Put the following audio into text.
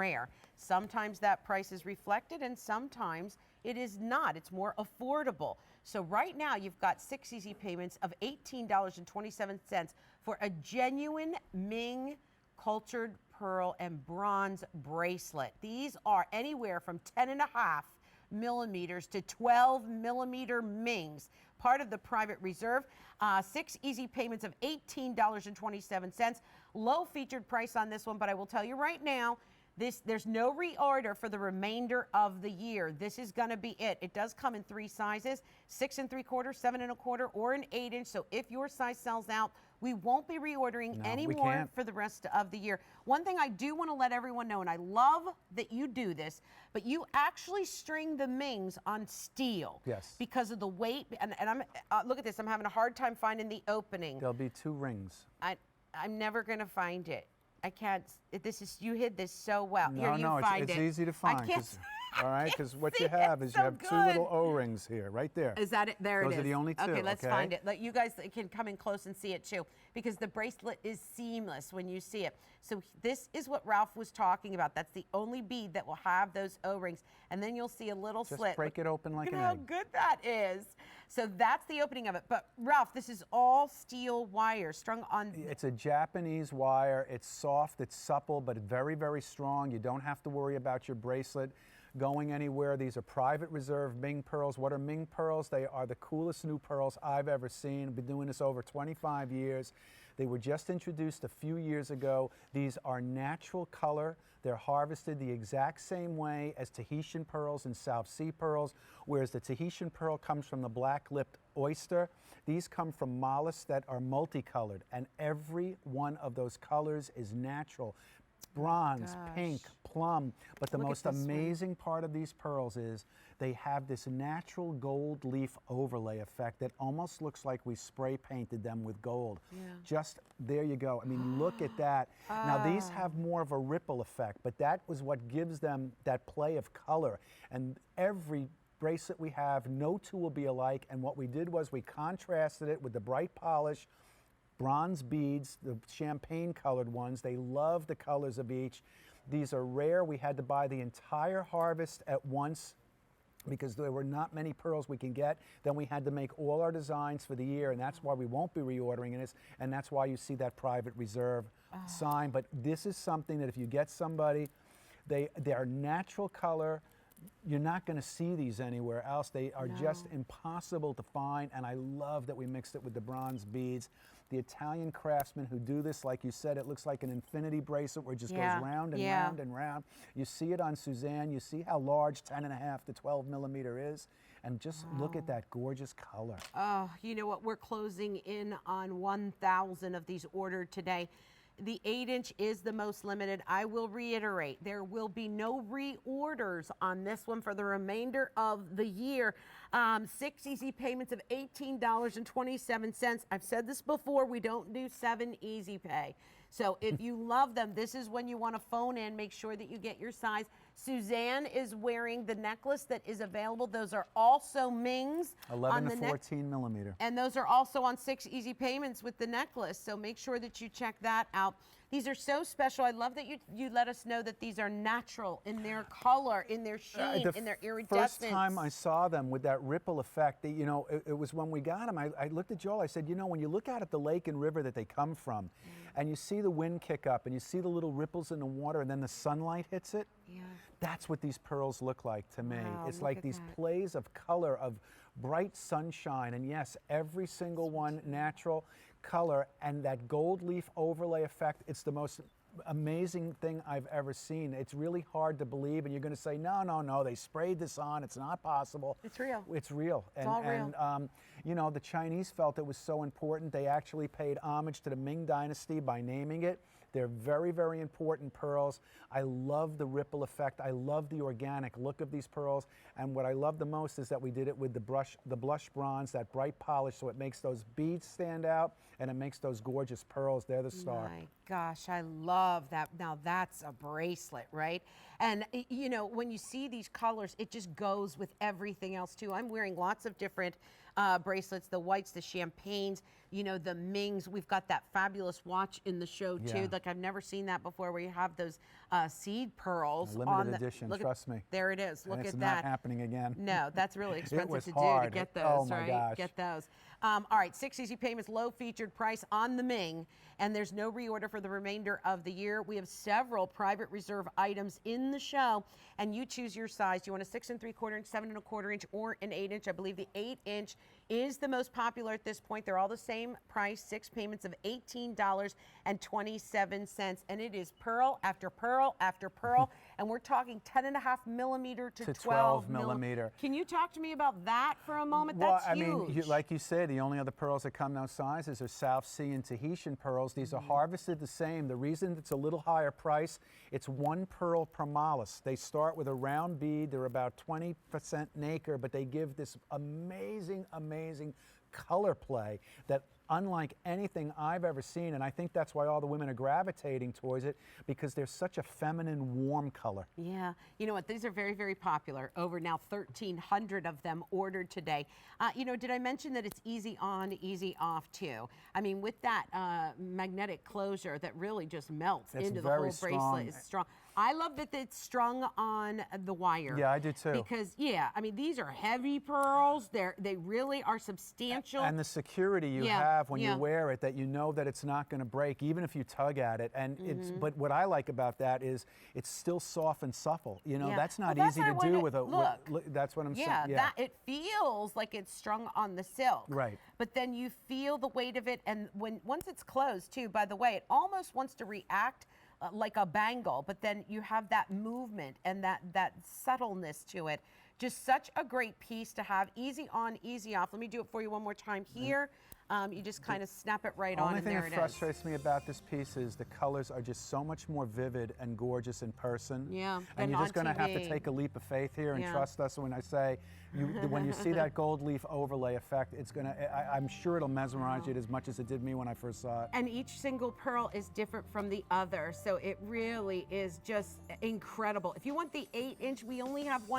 rare. Sometimes that price is reflected and sometimes it is not. It's more affordable. So right now you've got 6 easy payments of $18.27 for a genuine Ming cultured pearl and bronze bracelet. These are anywhere from 10.5 millimeters to 12 millimeter Mings, part of the private reserve. 6 easy payments of $18.27. Low featured price on this one, but I will tell you right now, there's no reorder for the remainder of the year. This is going to be it. It does come in 3 sizes, 6 3/4, 7 1/4, or an 8-inch. So if your size sells out, we won't be reordering anymore for the rest of the year. One thing I do want to let everyone know, and I love that you do this, but you actually string the Mings on steel. Yes. Because of the weight. And I'm look at this. I'm having a hard time finding the opening. There'll be 2 rings. I'm never going to find it. I can't. You hid this so well. No, Here, you no, find it's it. easy to find. I can't. All right, because what you have is so you have good. 2 little O-rings here, right there. Is that it? There it is. Those are the only 2. Okay, let's find it. You guys can come in close and see it too, because the bracelet is seamless when you see it. So this is what Ralph was talking about. That's the only bead that will have those O-rings, and then you'll see a little slit. Just break it open like an egg. Look how good that is. So that's the opening of it. But Ralph, this is all steel wire strung on. It's a Japanese wire. It's soft, it's supple, but very, very strong. You don't have to worry about your bracelet going anywhere. These are private reserve Ming pearls. What are Ming pearls? They are the coolest new pearls I've ever seen. I've been doing this over 25 years. They were just introduced a few years ago. These are natural color. They're harvested the exact same way as Tahitian pearls and South Sea pearls, whereas the Tahitian pearl comes from the black-lipped oyster. These come from mollusks that are multicolored, and every one of those colors is natural. Bronze, pink, plum, but the most amazing part of these pearls is they have this natural gold leaf overlay effect that almost looks like we spray painted them with gold. Yeah. Just there you go. I mean, look at that. Now these have more of a ripple effect, but that was what gives them that play of color. And every bracelet we have, no 2 will be alike, and what we did was we contrasted it with the bright polish bronze beads, the champagne colored ones. They love the colors of each. These are rare. We had to buy the entire harvest at once because there were not many pearls we can get. Then we had to make all our designs for the year, and that's why we won't be reordering this, and that's why you see that private reserve sign. But this is something that if you get somebody, they are natural color. You're not going to see these anywhere else. They are just impossible to find, and I love that we mixed it with the bronze beads. The Italian craftsmen who do this, like you said, it looks like an infinity bracelet where it just goes round and round and round. You see it on Suzanne. You see how large 10.5 to 12 millimeter is, and just look at that gorgeous color. Oh, you know what? We're closing in on 1,000 of these ordered today. The 8-inch is the most limited. I will reiterate, there will be no reorders on this one for the remainder of the year. 6 easy payments of $18.27. I've said this before, we don't do 7 easy pay. So if you love them, this is when you want to phone in, make sure that you get your size. Suzanne is wearing the necklace that is available. Those are also Mings. 11 to 14 millimeter. And those are also on 6 easy payments with the necklace. So make sure that you check that out. These are so special. I love that you let us know that these are natural in their color, in their sheen, in their iridescence. First time I saw them with that ripple effect, you know, it was when we got them. I looked at Joel, I said, you know, when you look out at the lake and river that they come from, and you see the wind kick up, and you see the little ripples in the water, and then the sunlight hits it, that's what these pearls look like to me. Wow, it's like these plays of color, of bright sunshine, and yes, every single one natural color, and that gold leaf overlay effect. It's the most amazing thing I've ever seen. It's really hard to believe, and you're going to say, no, no, no, they sprayed this on. It's not possible. It's real. It's real. It's all real. And you know, the Chinese felt it was so important. They actually paid homage to the Ming Dynasty by naming it. They're very, very important pearls. I love the ripple effect. I love the organic look of these pearls. And what I love the most is that we did it with the blush bronze, that bright polish, so it makes those beads stand out, and it makes those gorgeous pearls. They're the star. My gosh, I love that. Now that's a bracelet, right? And you know, when you see these colors, it just goes with everything else too. I'm wearing lots of different bracelets, the whites, the champagnes, you know, the Mings. We've got that fabulous watch in the show too. Yeah. Like I've never seen that before, where you have those seed pearls. Limited edition, trust me. There it is. Look and at it's that. not happening again. No, that's really expensive was to hard. do to get those, Oh my right? gosh. Get those. All right, 6 easy payments, low featured price on the Ming, and there's no reorder for the remainder of the year. We have several private reserve items in the show, and you choose your size. Do you want a 6 3/4 inch, 7 1/4 inch, or an 8 inch? I believe the 8 inch is the most popular at this point. They're all the same price, 6 payments of $18.27, and it is pearl after pearl after pearl, and we're talking 10.5 millimeter to 12 millimeter. Can you talk to me about that for a moment? Well, That's I huge. mean, like you said, the only other pearls that come those sizes are South Sea and Tahitian pearls. These are harvested the same. The reason it's a little higher price, it's 1 pearl per mollusk. They start with a round bead. They're about 20% nacre, but they give this amazing color play that unlike anything I've ever seen, and I think that's why all the women are gravitating towards it, because they're such a feminine, warm color. Yeah, you know what? These are very, very popular. Over now 1,300 of them ordered today. You know, did I mention that it's easy on, easy off too? I mean, with that magnetic closure that really just melts into the whole bracelet. It's strong. I love that it's strung on the wire. Yeah, I do too. Because yeah, I mean, these are heavy pearls. They really are substantial. And the security you have when you wear it, that you know that it's not going to break, even if you tug at it. And it's. But what I like about that is it's still soft and supple. You know, that's not easy to do with a. Look, that's what I'm saying. Yeah, that it feels like it's strung on the silk. Right. But then you feel the weight of it, and once it's closed too. By the way, it almost wants to react like a bangle, but then you have that movement and that subtleness to it. Just such a great piece to have. Easy on, easy off. Let me do it for you one more time here. You just kind of snap it right on, and there it is. The only thing that frustrates me about this piece is the colors are just so much more vivid and gorgeous in person. Yeah, and you're just going to have to take a leap of faith here and trust us when I say, when you see that gold leaf overlay effect, it's going to. I'm sure it'll mesmerize you as much as it did me when I first saw it. And each single pearl is different from the other, so it really is just incredible. If you want the 8 inch, we only have one.